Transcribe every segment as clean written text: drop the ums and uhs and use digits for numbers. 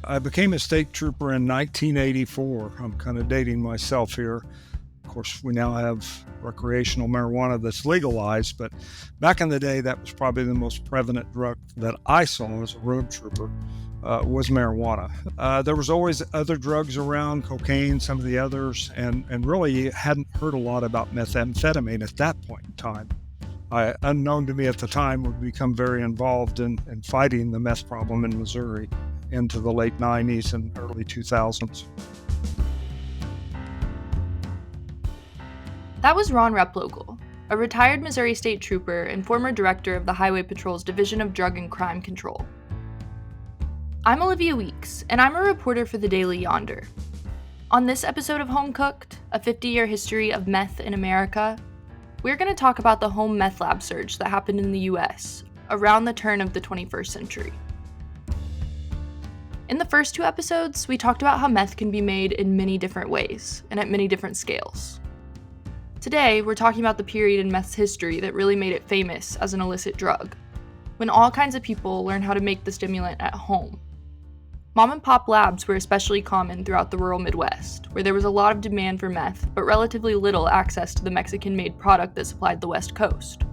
I became a state trooper in 1984. I'm kind of dating myself here. Of course, we now have recreational marijuana that's legalized, but back in the day, that was probably the most prevalent drug that I saw as a road trooper, was marijuana. There was always other drugs around, cocaine, some of the others, and really hadn't heard a lot about methamphetamine at that point in time. Unknown to me at the time, would become very involved in fighting the meth problem in Missouri into the late 90s and early 2000s. That was Ron Replogle, a retired Missouri State Trooper and former director of the Highway Patrol's Division of Drug and Crime Control. I'm Olivia Weeks, and I'm a reporter for the Daily Yonder. On this episode of Home Cooked, a 50-year history of meth in America, we're going to talk about the home meth lab surge that happened in the U.S. around the turn of the 21st century. In the first two episodes, we talked about how meth can be made in many different ways and at many different scales. Today, we're talking about the period in meth's history that really made it famous as an illicit drug, when all kinds of people learned how to make the stimulant at home. Mom-and-pop labs were especially common throughout the rural Midwest, where there was a lot of demand for meth, but relatively little access to the Mexican-made product that supplied the West Coast.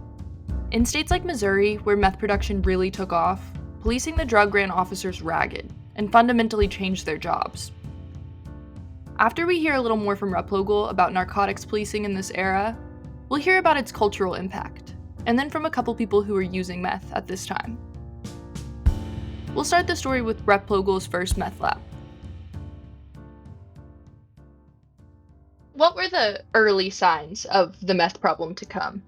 In states like Missouri, where meth production really took off, policing the drug ran officers ragged, and fundamentally changed their jobs. After we hear a little more from Replogle about narcotics policing in this era, we'll hear about its cultural impact, and then from a couple people who were using meth at this time. We'll start the story with Replogle's first meth lab. What were the early signs of the meth problem to come?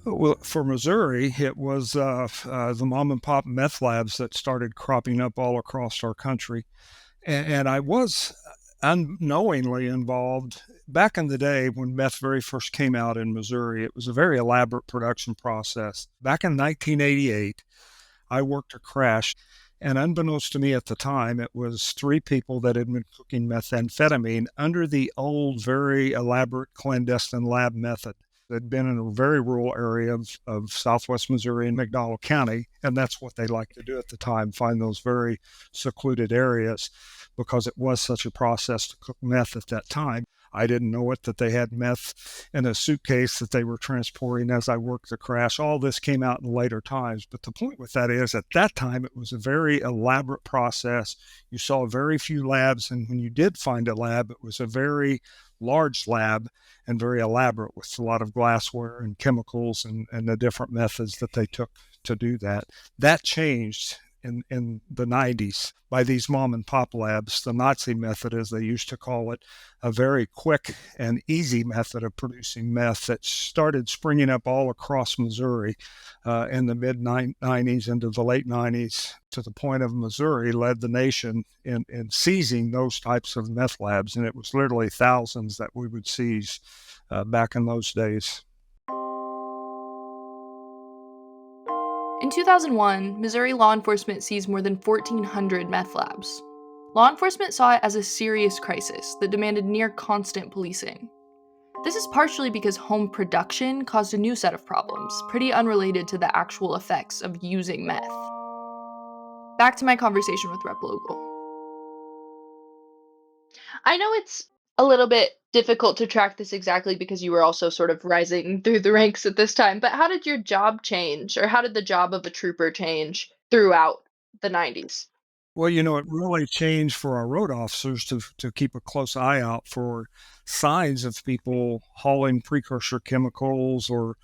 Well, for Missouri, it was the mom and pop meth labs that started cropping up all across our country. And I was unknowingly involved back in the day when meth very first came out in Missouri. It was a very elaborate production process. Back in 1988, I worked a crash, and unbeknownst to me at the time, it was three people that had been cooking methamphetamine under the old, very elaborate clandestine lab method. They'd been in a very rural area of southwest Missouri and McDonald County, and that's what they liked to do at the time, find those very secluded areas, because it was such a process to cook meth at that time. I didn't know it, that they had meth in a suitcase that they were transporting as I worked the crash. All this came out in later times, but the point with that is, at that time, it was a very elaborate process. You saw very few labs, and when you did find a lab, it was a very large lab and very elaborate with a lot of glassware and chemicals and the different methods that they took to do that. That changed in the 90s by these mom and pop labs, the Nazi method, as they used to call it, a very quick and easy method of producing meth that started springing up all across Missouri in the mid-90s into the late 90s, to the point of Missouri led the nation in seizing those types of meth labs. And it was literally thousands that we would seize back in those days. In 2001, Missouri law enforcement seized more than 1,400 meth labs. Law enforcement saw it as a serious crisis that demanded near constant policing. This is partially because home production caused a new set of problems, pretty unrelated to the actual effects of using meth. Back to my conversation with Replogle. I know it's a little bit difficult to track this exactly because you were also sort of rising through the ranks at this time, but how did your job change, or how did the job of a trooper change throughout the 90s? Well, it really changed for our road officers to keep a close eye out for signs of people hauling precursor chemicals, or,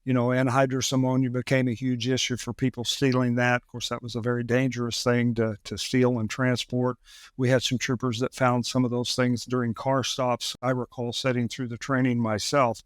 anhydrous ammonia became a huge issue for people stealing that. Of course, that was a very dangerous thing to steal and transport. We had some troopers that found some of those things during car stops. I recall sitting through the training myself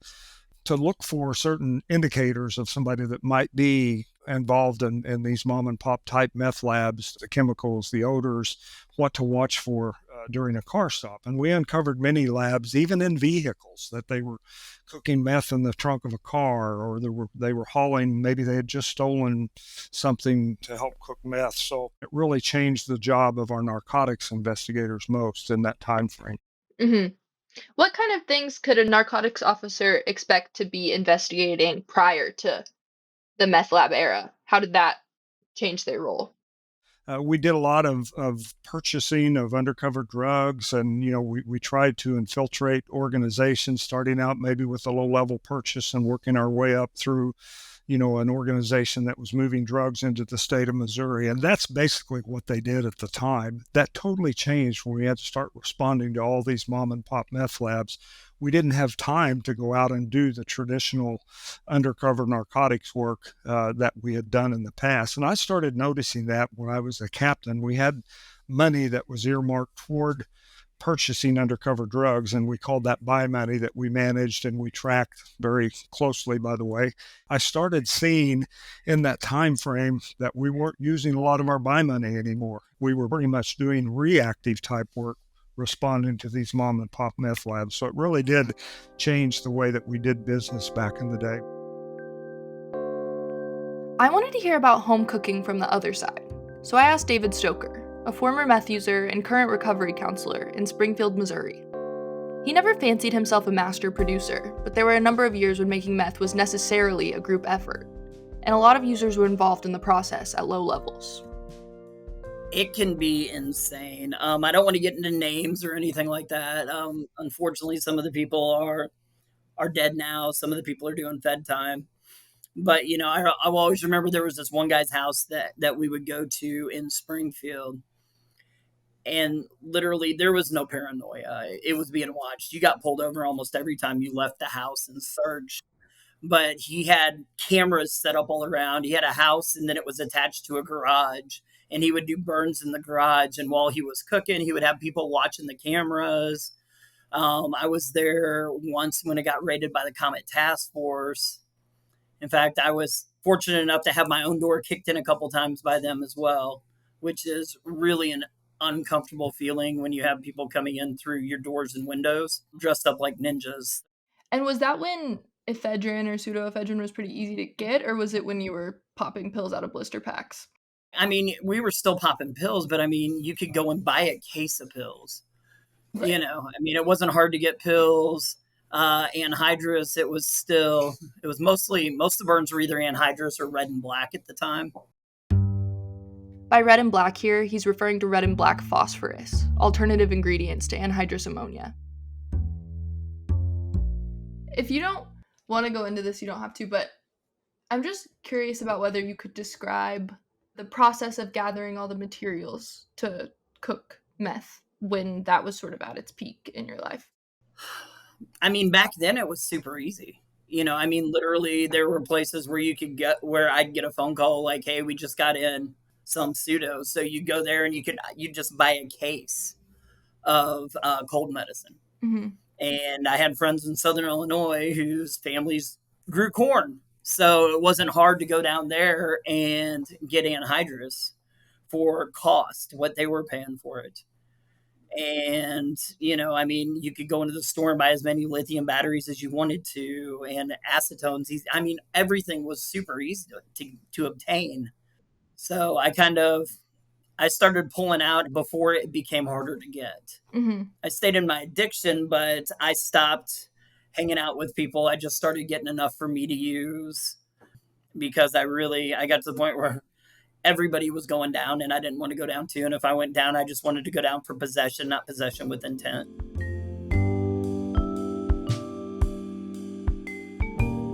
to look for certain indicators of somebody that might be involved in these mom and pop type meth labs, the chemicals, the odors, what to watch for during a car stop. And we uncovered many labs, even in vehicles, that they were cooking meth in the trunk of a car, or they were hauling, maybe they had just stolen something to help cook meth. So it really changed the job of our narcotics investigators most in that time frame. Mm-hmm. What kind of things could a narcotics officer expect to be investigating prior to the meth lab era? How did that change their role? We did a lot of purchasing of undercover drugs, and we tried to infiltrate organizations, starting out maybe with a low level purchase and working our way up through an organization that was moving drugs into the state of Missouri. And that's basically what they did at the time. That totally changed when we had to start responding to all these mom and pop meth labs. We didn't have time to go out and do the traditional undercover narcotics work that we had done in the past. And I started noticing that when I was a captain. We had money that was earmarked toward purchasing undercover drugs, and we called that buy money that we managed and we tracked very closely, by the way. I started seeing in that time frame that we weren't using a lot of our buy money anymore. We were pretty much doing reactive type work, responding to these mom and pop meth labs. So it really did change the way that we did business back in the day. I wanted to hear about home cooking from the other side. So I asked David Stoker, a former meth user and current recovery counselor in Springfield, Missouri. He never fancied himself a master producer, but there were a number of years when making meth was necessarily a group effort, and a lot of users were involved in the process at low levels. It can be insane. I don't want to get into names or anything like that. Unfortunately, some of the people are dead now. Some of the people are doing fed time. But I will always remember there was this one guy's house that we would go to in Springfield, and literally there was no paranoia. It was being watched. You got pulled over almost every time you left the house and searched. But he had cameras set up all around. He had a house, and then it was attached to a garage. And he would do burns in the garage. And while he was cooking, he would have people watching the cameras. I was there once when it got raided by the Comet Task Force. In fact, I was fortunate enough to have my own door kicked in a couple times by them as well, which is really an uncomfortable feeling when you have people coming in through your doors and windows dressed up like ninjas. And was that when ephedrine or pseudoephedrine was pretty easy to get, or was it when you were popping pills out of blister packs? I mean, we were still popping pills, but I mean, you could go and buy a case of pills. Right. I mean, it wasn't hard to get pills. Anhydrous, it was mostly, most of the burns were either anhydrous or red and black at the time. By red and black here, he's referring to red and black phosphorus, alternative ingredients to anhydrous ammonia. If you don't want to go into this, you don't have to, but I'm just curious about whether you could describe the process of gathering all the materials to cook meth when that was sort of at its peak in your life. I mean, back then it was super easy. I mean, literally there were places where where I'd get a phone call like, "Hey, we just got in some pseudo." So you go there and you just buy a case of cold medicine. Mm-hmm. And I had friends in Southern Illinois whose families grew corn. So it wasn't hard to go down there and get anhydrous for cost, what they were paying for it. And, I mean, you could go into the store and buy as many lithium batteries as you wanted to, and acetones. I mean, everything was super easy to obtain. So I started pulling out before it became harder to get. Mm-hmm. I stayed in my addiction, but I stopped hanging out with people. I just started getting enough for me to use because I got to the point where everybody was going down and I didn't want to go down too. And if I went down, I just wanted to go down for possession, not possession with intent.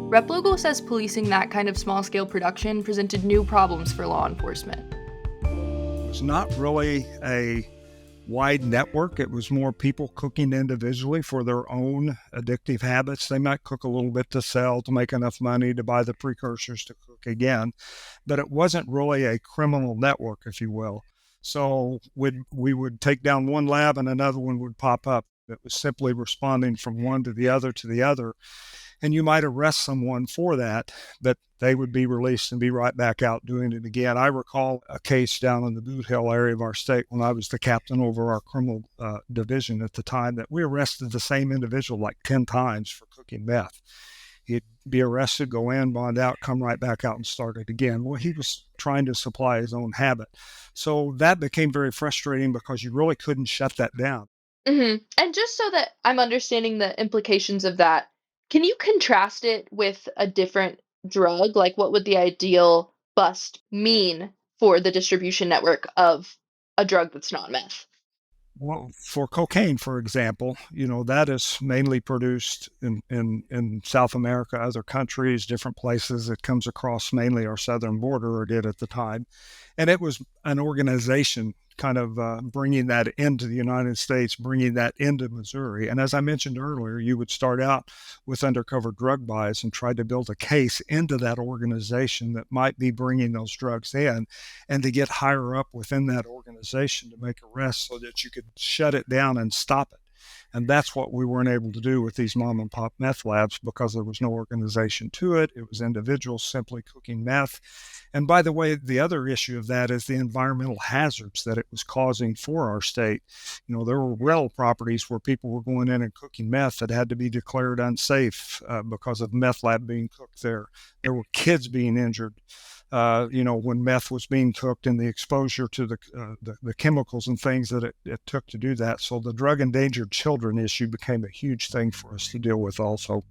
Replogle says policing that kind of small-scale production presented new problems for law enforcement. It was not really a wide network. It was more people cooking individually for their own addictive habits. They might cook a little bit to sell to make enough money to buy the precursors to cook again, but it wasn't really a criminal network, if you will. So we would take down one lab and another one would pop up. It was simply responding from one to the other to the other. And you might arrest someone for that, but they would be released and be right back out doing it again. I recall a case down in the Boot Hill area of our state when I was the captain over our criminal division at the time that we arrested the same individual like 10 times for cooking meth. He'd be arrested, go in, bond out, come right back out and start it again. Well, he was trying to supply his own habit. So that became very frustrating because you really couldn't shut that down. Mm-hmm. And just so that I'm understanding the implications of that, can you contrast it with a different drug? Like, what would the ideal bust mean for the distribution network of a drug that's not meth? Well, for cocaine, for example, that is mainly produced in South America, other countries, different places. It comes across mainly our southern border, or did at the time. And it was an organization kind of bringing that into the United States, bringing that into Missouri. And as I mentioned earlier, you would start out with undercover drug buys and try to build a case into that organization that might be bringing those drugs in, and to get higher up within that organization to make arrests so that you could shut it down and stop it. And that's what we weren't able to do with these mom and pop meth labs, because there was no organization to it. It was individuals simply cooking meth. And by the way, the other issue of that is the environmental hazards that it was causing for our state. There were rental properties where people were going in and cooking meth that had to be declared unsafe because of meth lab being cooked there. There were kids being injured. When meth was being cooked, and the exposure to the chemicals and things that it took to do that. So the drug endangered children issue became a huge thing for us to deal with also.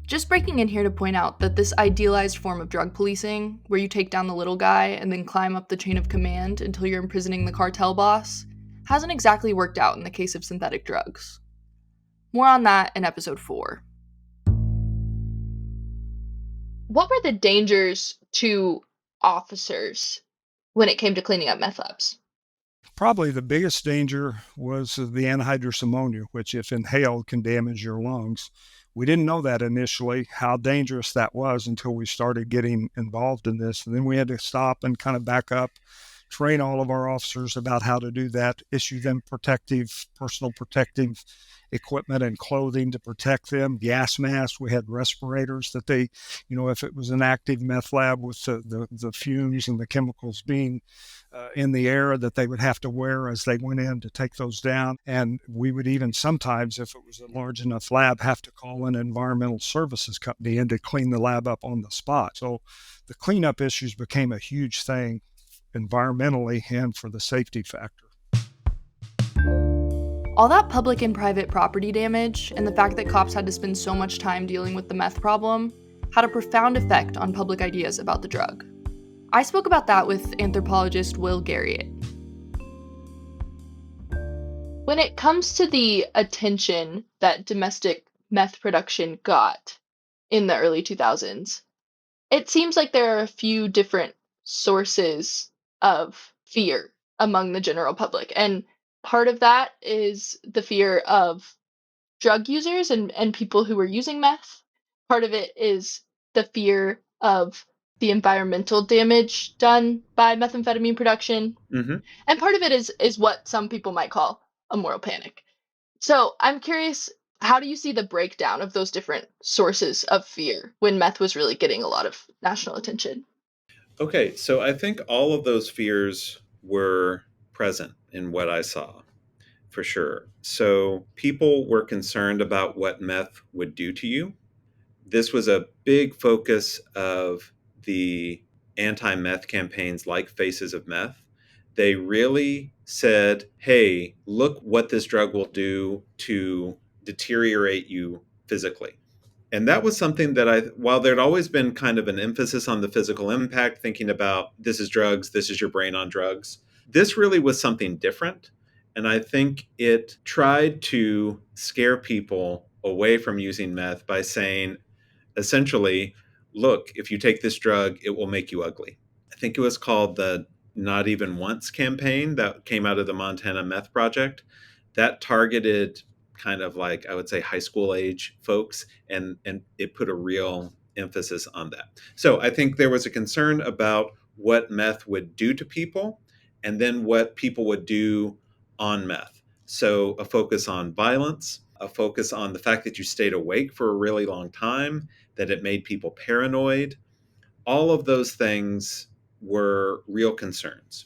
Just breaking in here to point out that this idealized form of drug policing, where you take down the little guy and then climb up the chain of command until you're imprisoning the cartel boss, hasn't exactly worked out in the case of synthetic drugs. More on that in episode 4. What were the dangers to officers when it came to cleaning up meth labs? Probably the biggest danger was the anhydrous ammonia, which, if inhaled, can damage your lungs. We didn't know that initially, how dangerous that was, until we started getting involved in this. And then we had to stop and kind of back up, train all of our officers about how to do that, issue them personal protective equipment and clothing to protect them, gas masks. We had respirators that they, if it was an active meth lab with the fumes and the chemicals being in the air, that they would have to wear as they went in to take those down. And we would even sometimes, if it was a large enough lab, have to call an environmental services company in to clean the lab up on the spot. So the cleanup issues became a huge thing environmentally and for the safety factor. All that public and private property damage, and the fact that cops had to spend so much time dealing with the meth problem, had a profound effect on public ideas about the drug. I spoke about that with anthropologist Will Garriott. When it comes to the attention that domestic meth production got in the early 2000s, it seems like there are a few different sources of fear among the general public. And part of that is the fear of drug users and people who were using meth. Part of it is the fear of the environmental damage done by methamphetamine production. Mm-hmm. And part of it is what some people might call a moral panic. So I'm curious, how do you see the breakdown of those different sources of fear when meth was really getting a lot of national attention? Okay, so I think all of those fears were present in what I saw, for sure. So people were concerned about what meth would do to you. This was a big focus of the anti meth campaigns like Faces of Meth. They really said, hey, look what this drug will do to deteriorate you physically. And that was something that while there'd always been kind of an emphasis on the physical impact, thinking about this is drugs, this is your brain on drugs, this really was something different. And I think it tried to scare people away from using meth by saying, essentially, look, if you take this drug, it will make you ugly. I think it was called the Not Even Once campaign that came out of the Montana Meth Project. That targeted kind of like, I would say, high school age folks, and it put a real emphasis on that. So I think there was a concern about what meth would do to people, and then what people would do on meth. So a focus on violence, a focus on the fact that you stayed awake for a really long time, that it made people paranoid. All of those things were real concerns.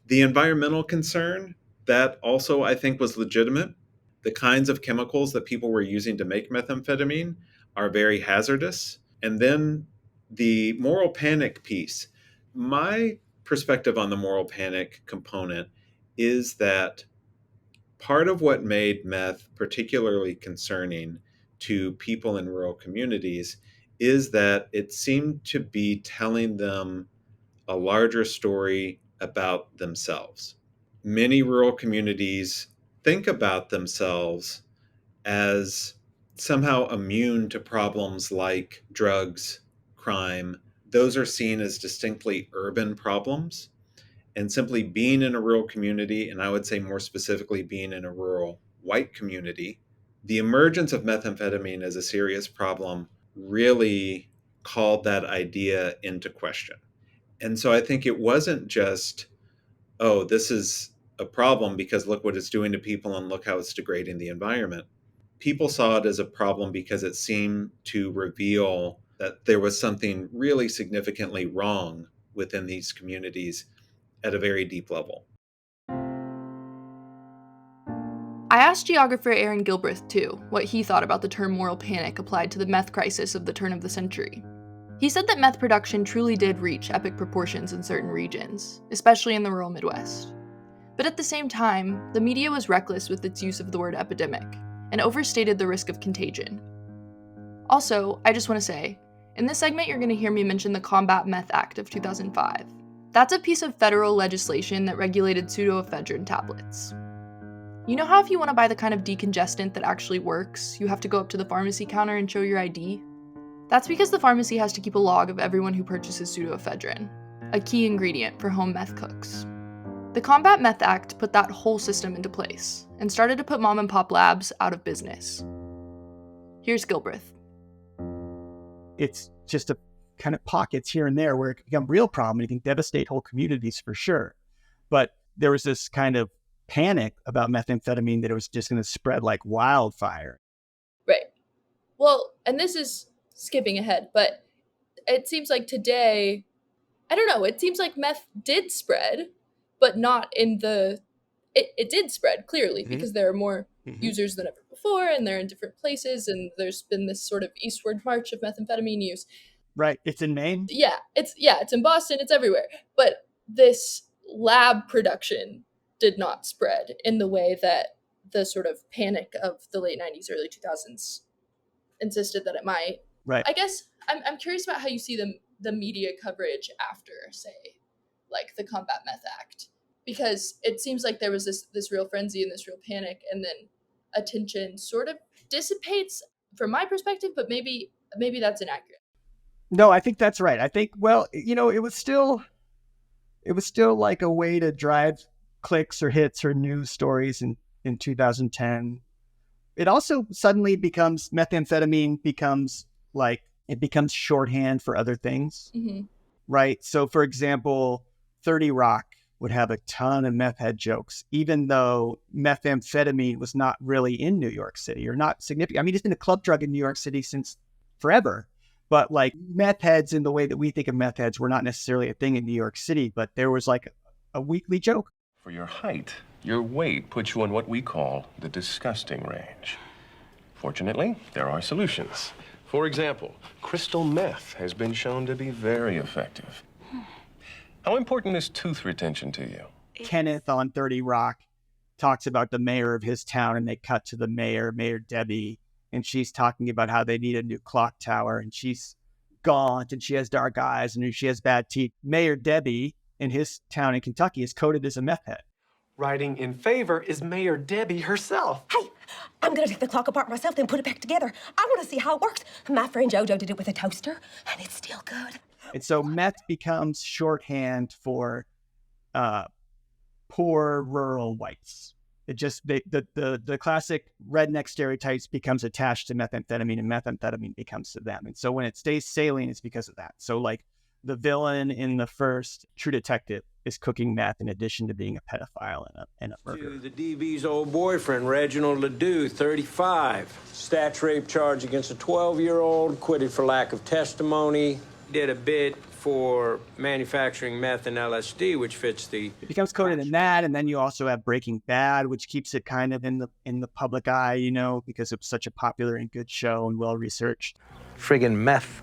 The environmental concern, that also I think was legitimate. The kinds of chemicals that people were using to make methamphetamine are very hazardous. And then the moral panic piece. My perspective on the moral panic component is that part of what made meth particularly concerning to people in rural communities is that it seemed to be telling them a larger story about themselves. Many rural communities think about themselves as somehow immune to problems like drugs, crime. Those are seen as distinctly urban problems. And simply being in a rural community, and I would say more specifically being in a rural white community, the emergence of methamphetamine as a serious problem really called that idea into question. And so I think it wasn't just, oh, this is a problem because look what it's doing to people and look how it's degrading the environment. People saw it as a problem because it seemed to reveal that there was something really significantly wrong within these communities at a very deep level. I asked geographer Aaron Gilbreth, too, what he thought about the term moral panic applied to the meth crisis of the turn of the century. He said that meth production truly did reach epic proportions in certain regions, especially in the rural Midwest. But at the same time, the media was reckless with its use of the word epidemic, and overstated the risk of contagion. Also, I just want to say, in this segment you're going to hear me mention the Combat Meth Act of 2005. That's a piece of federal legislation that regulated pseudoephedrine tablets. You know how if you want to buy the kind of decongestant that actually works, you have to go up to the pharmacy counter and show your ID? That's because the pharmacy has to keep a log of everyone who purchases pseudoephedrine, a key ingredient for home meth cooks. The Combat Meth Act put that whole system into place, and started to put mom and pop labs out of business. Here's Gilbreth. It's just a kind of pockets here and there where it can become a real problem and it can devastate whole communities for sure. But there was this kind of panic about methamphetamine that it was just going to spread like wildfire. Right. Well, and this is skipping ahead, but it seems like today, I don't know, it seems like meth did spread, but not in the, it did spread clearly because there are more users than ever before, and they're in different places, and there's been this sort of eastward march of methamphetamine use. Right. It's in Maine. Yeah, it's in Boston, it's everywhere. But this lab production did not spread in the way that the sort of panic of the late 90s, early 2000s insisted that it might. Right. I guess I'm curious about how you see the media coverage after, say, like the Combat Meth Act, because it seems like there was this real frenzy and this real panic, and then attention sort of dissipates from my perspective, but maybe that's inaccurate. No, I think that's right. I think, well, it was still like a way to drive clicks or hits or news stories in 2010. It also suddenly methamphetamine becomes shorthand for other things, right? So for example, 30 Rock would have a ton of meth head jokes, even though methamphetamine was not really in New York City or not significant. I mean, it's been a club drug in New York City since forever. But like meth heads in the way that we think of meth heads were not necessarily a thing in New York City, but there was like a weekly joke. For your height, your weight puts you in what we call the disgusting range. Fortunately, there are solutions. For example, crystal meth has been shown to be very effective. How important is tooth retention to you? Kenneth on 30 Rock talks about the mayor of his town, and they cut to the Mayor Debbie, and she's talking about how they need a new clock tower, and she's gaunt, and she has dark eyes, and she has bad teeth. Mayor Debbie in his town in Kentucky is coded as a meth head. Riding in favor is Mayor Debbie herself. Hey, I'm gonna take the clock apart myself, then put it back together. I want to see how it works. My friend Jojo did it with a toaster, and it's still good. And so meth becomes shorthand for poor rural whites. It just the classic redneck stereotypes becomes attached to methamphetamine, and methamphetamine becomes to them. And so when it stays salient, it's because of that. So like the villain in the first True Detective is cooking meth in addition to being a pedophile and a murderer. To the DB's old boyfriend, Reginald Ledoux, 35. Stats rape charge against a 12-year-old, acquitted for lack of testimony. Did a bit for manufacturing meth and LSD, which fits the... It becomes coded in that, and then you also have Breaking Bad, which keeps it kind of in the public eye, because it was such a popular and good show and well-researched. Friggin' meth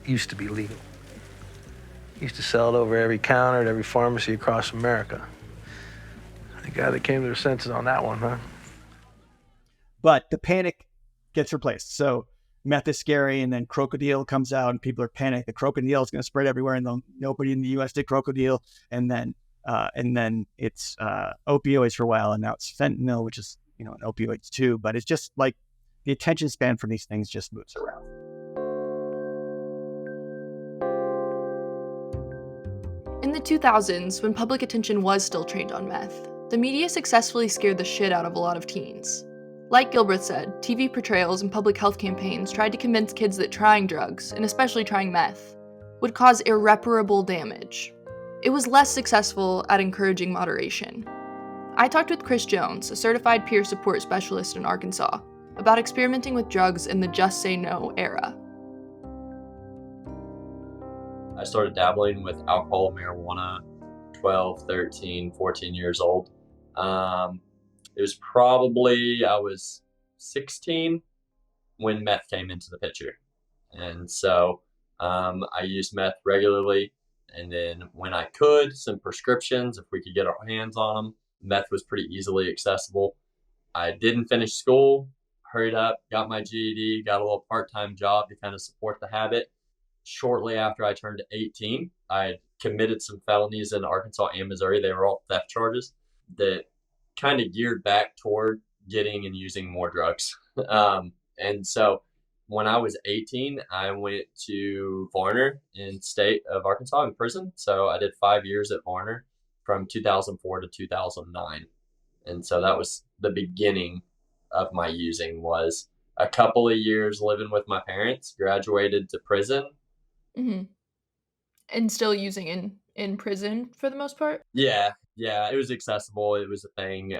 used to be legal. Used to sell it over every counter at every pharmacy across America. The guy that came to their senses on that one, huh? But the panic gets replaced. So meth is scary, and then crocodile comes out and people are panicked. The crocodile is going to spread everywhere, and nobody in the U.S. did crocodile. And then it's opioids for a while, and now it's fentanyl, which is an opioids too. But it's just like the attention span for these things just moves around. In the 2000s, when public attention was still trained on meth, the media successfully scared the shit out of a lot of teens. Like Gilbreth said, TV portrayals and public health campaigns tried to convince kids that trying drugs, and especially trying meth, would cause irreparable damage. It was less successful at encouraging moderation. I talked with Chris Jones, a certified peer support specialist in Arkansas, about experimenting with drugs in the just say no era. I started dabbling with alcohol and marijuana 12, 13, 14 years old. It was probably, I was 16 when meth came into the picture. And so I used meth regularly. And then when I could, some prescriptions, if we could get our hands on them. Meth was pretty easily accessible. I didn't finish school, hurried up, got my GED, got a little part-time job to kind of support the habit. Shortly after I turned 18, I had committed some felonies in Arkansas and Missouri. They were all theft charges that kind of geared back toward getting and using more drugs. And so when I was 18, I went to Varner in state of Arkansas in prison. So I did 5 years at Varner from 2004 to 2009. And so that was the beginning of my using, was a couple of years living with my parents, graduated to prison. Mm-hmm. And still using in prison for the most part? Yeah, it was accessible. It was a thing.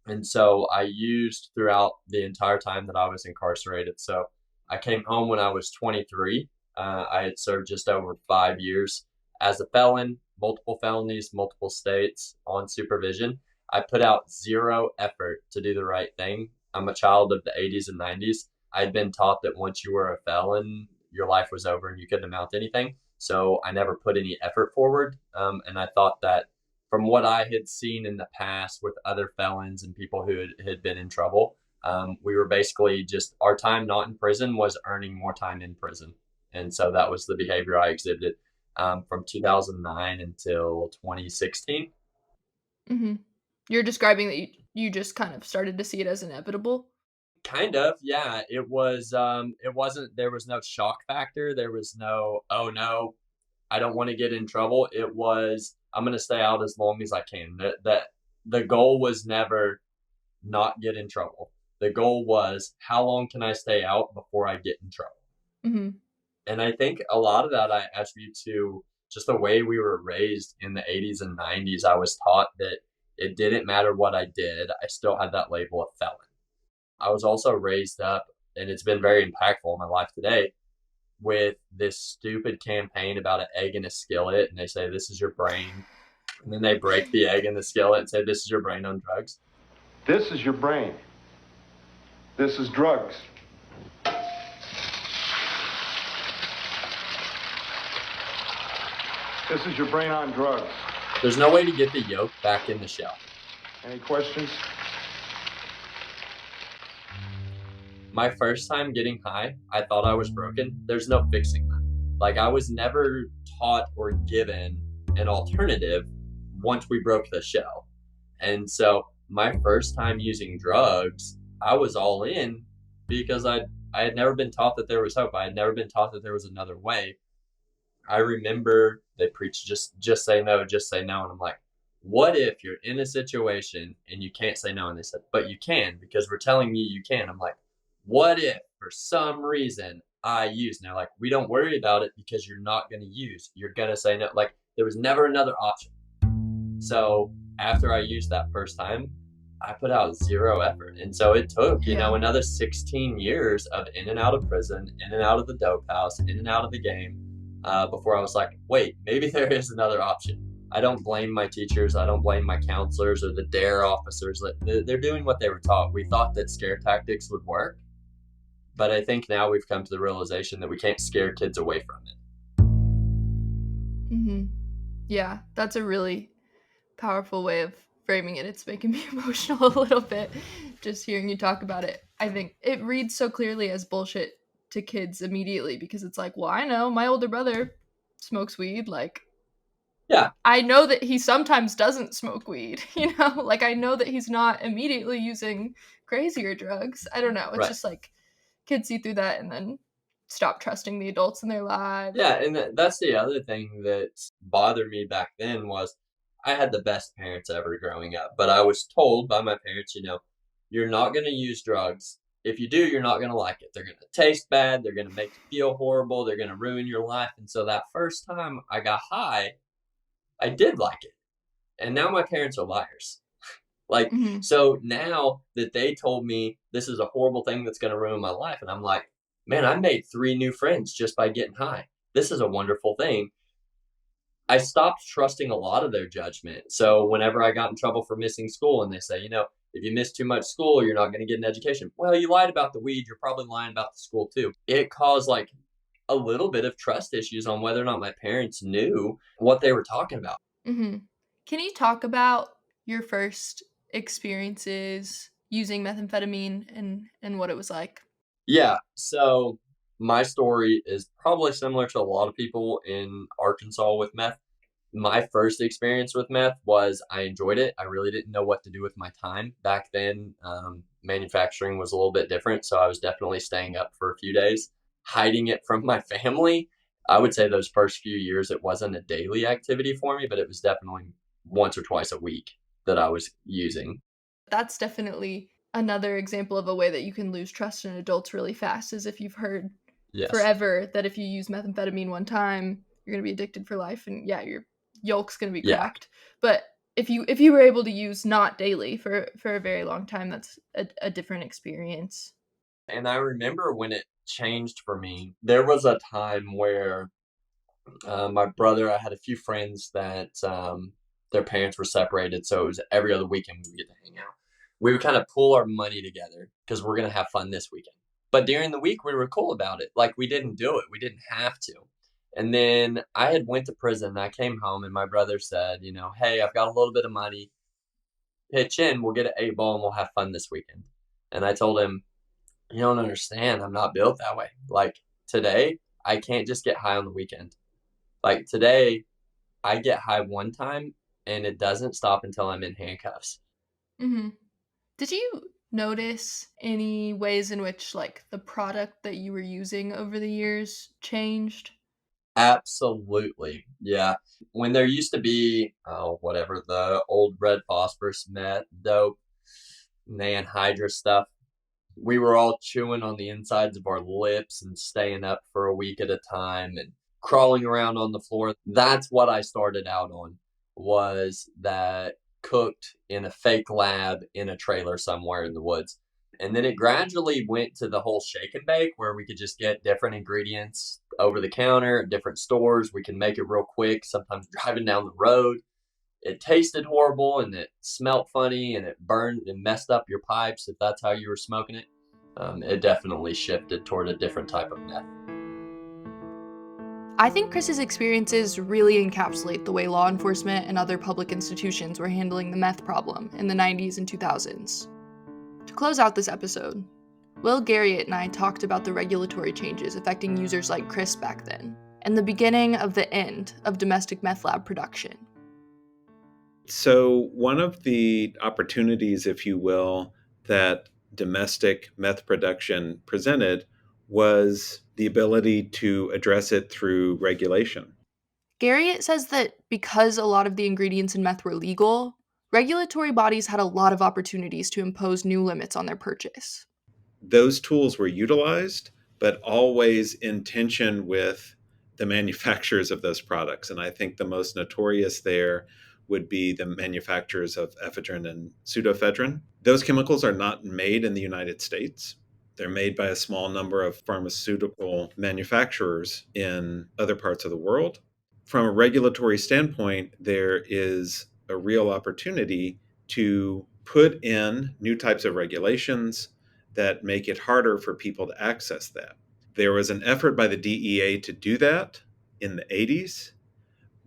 And so I used throughout the entire time that I was incarcerated. So I came home when I was 23. I had served just over 5 years as a felon, multiple felonies, multiple states on supervision. I put out zero effort to do the right thing. I'm a child of the 80s and 90s. I'd been taught that once you were a felon, your life was over and you couldn't amount to anything. So I never put any effort forward. And I thought that from what I had seen in the past with other felons and people who had been in trouble, we were basically just, our time not in prison was earning more time in prison. And so that was the behavior I exhibited from 2009 until 2016. Mm-hmm. You're describing that you just kind of started to see it as inevitable? Kind of, yeah. It wasn't, there was no shock factor. There was no, oh no, I don't want to get in trouble. It was, I'm going to stay out as long as I can. The goal was never not get in trouble. The goal was, how long can I stay out before I get in trouble? Mm-hmm. And I think a lot of that I attribute to just the way we were raised in the 80s and 90s. I was taught that it didn't matter what I did. I still had that label of felon. I was also raised up, and it's been very impactful in my life today, with this stupid campaign about an egg in a skillet. And they say, this is your brain. And then they break the egg in the skillet and say, this is your brain on drugs. This is your brain. This is drugs. This is your brain on drugs. There's no way to get the yolk back in the shell. Any questions? My first time getting high, I thought I was broken. There's no fixing that. Like, I was never taught or given an alternative once we broke the shell. And so my first time using drugs, I was all in because I had never been taught that there was hope. I had never been taught that there was another way. I remember they preached just say no, just say no. And I'm like, what if you're in a situation and you can't say no? And they said, but you can, because we're telling you can. I'm like, what if for some reason I use? And they're like, we don't worry about it because you're not going to use. You're going to say no. Like, there was never another option. So after I used that first time, I put out zero effort. And so it took, another 16 years of in and out of prison, in and out of the dope house, in and out of the game, before I was like, wait, maybe there is another option. I don't blame my teachers. I don't blame my counselors or the DARE officers. They're doing what they were taught. We thought that scare tactics would work. But I think now we've come to the realization that we can't scare kids away from it. Mm-hmm. Yeah, that's a really powerful way of framing it. It's making me emotional a little bit just hearing you talk about it. I think it reads so clearly as bullshit to kids immediately because it's like, well, I know my older brother smokes weed. Like, Yeah. I know that he sometimes doesn't smoke weed, you know? Like, I know that he's not immediately using crazier drugs. I don't know. It's Right. just like kids see through that and then stop trusting the adults in their lives. Yeah, and that's the other thing that bothered me back then was I had the best parents ever growing up, but I was told by my parents, you're not going to use drugs. If you do, you're not going to like it. They're going to taste bad. They're going to make you feel horrible. They're going to ruin your life. And so that first time I got high, I did like it. And now my parents are liars. Like, so now that they told me this is a horrible thing that's going to ruin my life, and I'm like, man, I made 3 new friends just by getting high. This is a wonderful thing. I stopped trusting a lot of their judgment. So whenever I got in trouble for missing school and they say, if you miss too much school, you're not going to get an education. Well, you lied about the weed. You're probably lying about the school too. It caused like a little bit of trust issues on whether or not my parents knew what they were talking about. Can you talk about your first experiences using methamphetamine and what it was like? Yeah. So my story is probably similar to a lot of people in Arkansas with meth. My first experience with meth was I enjoyed it. I really didn't know what to do with my time. Back then, manufacturing was a little bit different. So I was definitely staying up for a few days, hiding it from my family. I would say those first few years, it wasn't a daily activity for me, but it was definitely once or twice a week that I was using. That's definitely another example of a way that you can lose trust in adults really fast, is if you've heard forever that if you use methamphetamine one time, you're going to be addicted for life. And yeah, your yolk's going to be cracked. But if you were able to use not daily for a very long time, that's a different experience. And I remember when it changed for me, there was a time where my brother, I had a few friends that their parents were separated. So it was every other weekend we would get to hang out. We would kind of pool our money together because we're going to have fun this weekend. But during the week, we were cool about it. Like, we didn't do it. We didn't have to. And then I had went to prison. And I came home and my brother said, hey, I've got a little bit of money. Pitch in. We'll get an 8-ball and we'll have fun this weekend. And I told him, you don't understand. I'm not built that way. Like, today, I can't just get high on the weekend. Like, today, I get high one time and it doesn't stop until I'm in handcuffs. Did you notice any ways in which, like, the product that you were using over the years changed? Absolutely. Yeah. When there used to be, whatever, the old red phosphorus, meth, dope, anhydrous stuff, we were all chewing on the insides of our lips and staying up for a week at a time and crawling around on the floor. That's what I started out on, was that cooked in a fake lab in a trailer somewhere in the woods. And then it gradually went to the whole shake and bake where we could just get different ingredients over the counter at different stores. We can make it real quick, sometimes driving down the road. It tasted horrible and it smelled funny and it burned and messed up your pipes if that's how you were smoking it. It definitely shifted toward a different type of meth. I think Chris's experiences really encapsulate the way law enforcement and other public institutions were handling the meth problem in the 90s and 2000s. To close out this episode, Will Garriott and I talked about the regulatory changes affecting users like Chris back then, and the beginning of the end of domestic meth lab production. So one of the opportunities, if you will, that domestic meth production presented was the ability to address it through regulation. Garriott says that because a lot of the ingredients in meth were legal, regulatory bodies had a lot of opportunities to impose new limits on their purchase. Those tools were utilized, but always in tension with the manufacturers of those products. And I think the most notorious there would be the manufacturers of ephedrine and pseudoephedrine. Those chemicals are not made in the United States. They're made by a small number of pharmaceutical manufacturers in other parts of the world. From a regulatory standpoint, there is a real opportunity to put in new types of regulations that make it harder for people to access that. There was an effort by the DEA to do that in the 80s,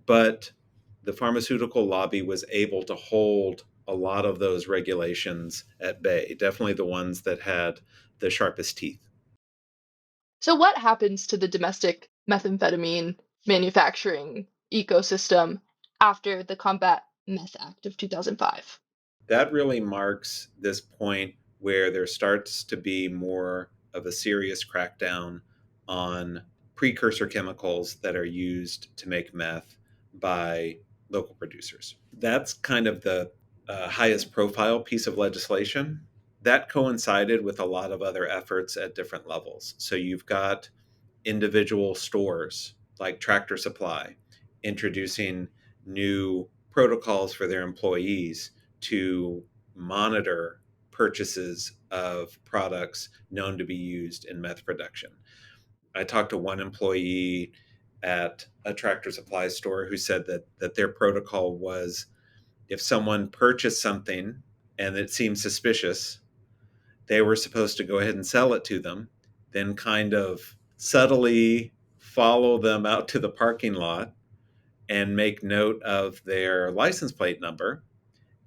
but the pharmaceutical lobby was able to hold a lot of those regulations at bay, definitely the ones that had the sharpest teeth. So, what happens to the domestic methamphetamine manufacturing ecosystem after the Combat Meth Act of 2005? That really marks this point where there starts to be more of a serious crackdown on precursor chemicals that are used to make meth by local producers. That's kind of the highest profile piece of legislation. That coincided with a lot of other efforts at different levels. So you've got individual stores like Tractor Supply introducing new protocols for their employees to monitor purchases of products known to be used in meth production. I talked to one employee at a Tractor Supply store who said that their protocol was if someone purchased something and it seemed suspicious, they were supposed to go ahead and sell it to them, then kind of subtly follow them out to the parking lot and make note of their license plate number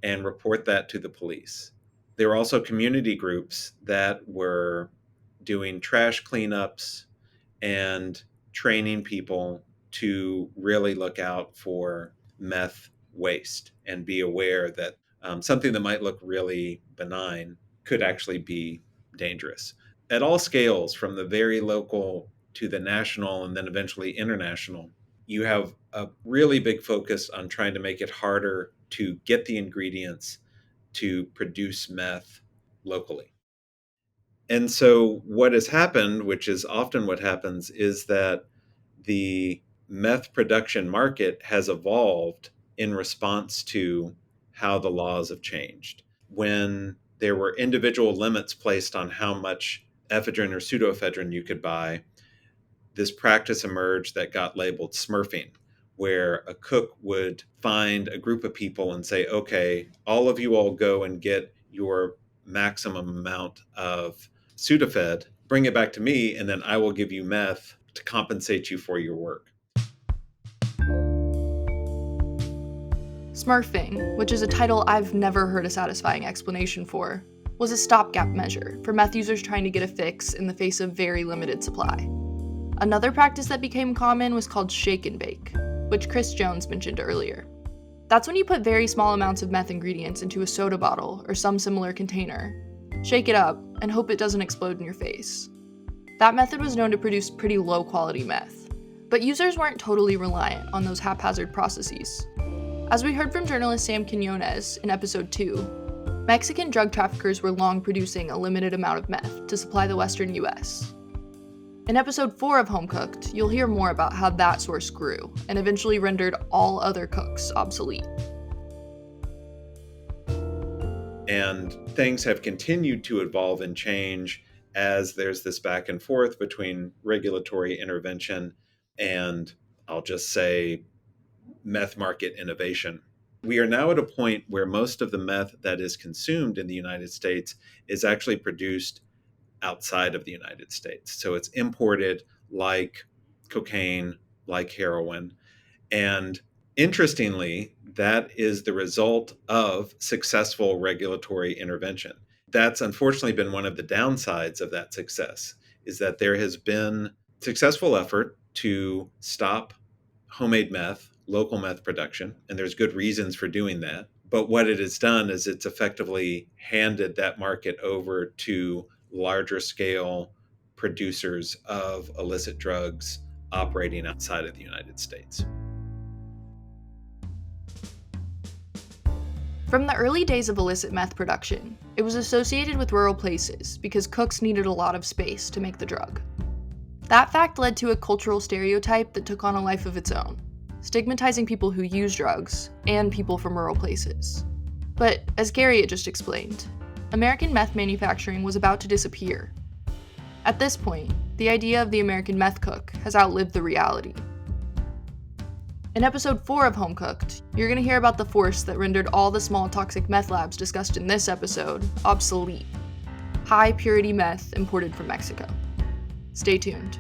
and report that to the police. There were also community groups that were doing trash cleanups and training people to really look out for meth waste and be aware that something that might look really benign could actually be dangerous. At all scales, from the very local to the national and then eventually international, you have a really big focus on trying to make it harder to get the ingredients to produce meth locally. And so, what has happened, which is often what happens, is that the meth production market has evolved in response to how the laws have changed. When there were individual limits placed on how much ephedrine or pseudoephedrine you could buy, this practice emerged that got labeled smurfing, where a cook would find a group of people and say, okay, all of you all go and get your maximum amount of Sudafed, bring it back to me, and then I will give you meth to compensate you for your work. Smurfing, which is a title I've never heard a satisfying explanation for, was a stopgap measure for meth users trying to get a fix in the face of very limited supply. Another practice that became common was called shake and bake, which Chris Jones mentioned earlier. That's when you put very small amounts of meth ingredients into a soda bottle or some similar container, shake it up, and hope it doesn't explode in your face. That method was known to produce pretty low quality meth, but users weren't totally reliant on those haphazard processes. As we heard from journalist Sam Quinones in episode 2, Mexican drug traffickers were long producing a limited amount of meth to supply the western US. In episode 4 of Home Cooked, you'll hear more about how that source grew and eventually rendered all other cooks obsolete. And things have continued to evolve and change as there's this back and forth between regulatory intervention and, I'll just say, meth market innovation. We are now at a point where most of the meth that is consumed in the United States is actually produced outside of the United States. So it's imported like cocaine, like heroin. And interestingly, that is the result of successful regulatory intervention. That's unfortunately been one of the downsides of that success, is that there has been successful effort to stop homemade meth, local meth production, and there's good reasons for doing that. But what it has done is it's effectively handed that market over to larger scale producers of illicit drugs operating outside of the United States. From the early days of illicit meth production, it was associated with rural places because cooks needed a lot of space to make the drug. That fact led to a cultural stereotype that took on a life of its own, stigmatizing people who use drugs and people from rural places. But as Gary had just explained, American meth manufacturing was about to disappear. At this point, the idea of the American meth cook has outlived the reality. In episode 4 of Home Cooked, you're going to hear about the force that rendered all the small toxic meth labs discussed in this episode obsolete: high purity meth imported from Mexico. Stay tuned.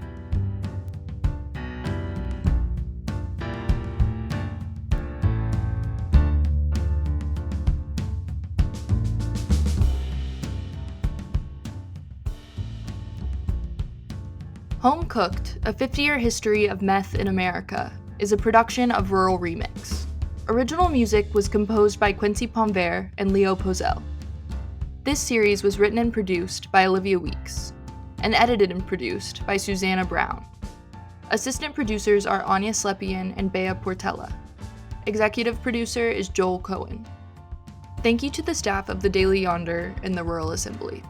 Home Cooked, a 50-year history of meth in America, is a production of Rural Remix. Original music was composed by Quincy Pomvere and Leo Pozell. This series was written and produced by Olivia Weeks, and edited and produced by Susanna Brown. Assistant producers are Anya Slepian and Bea Portela. Executive producer is Joel Cohen. Thank you to the staff of the Daily Yonder and the Rural Assembly.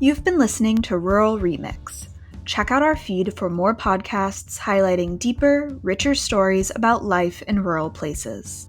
You've been listening to Rural Remix. Check out our feed for more podcasts highlighting deeper, richer stories about life in rural places.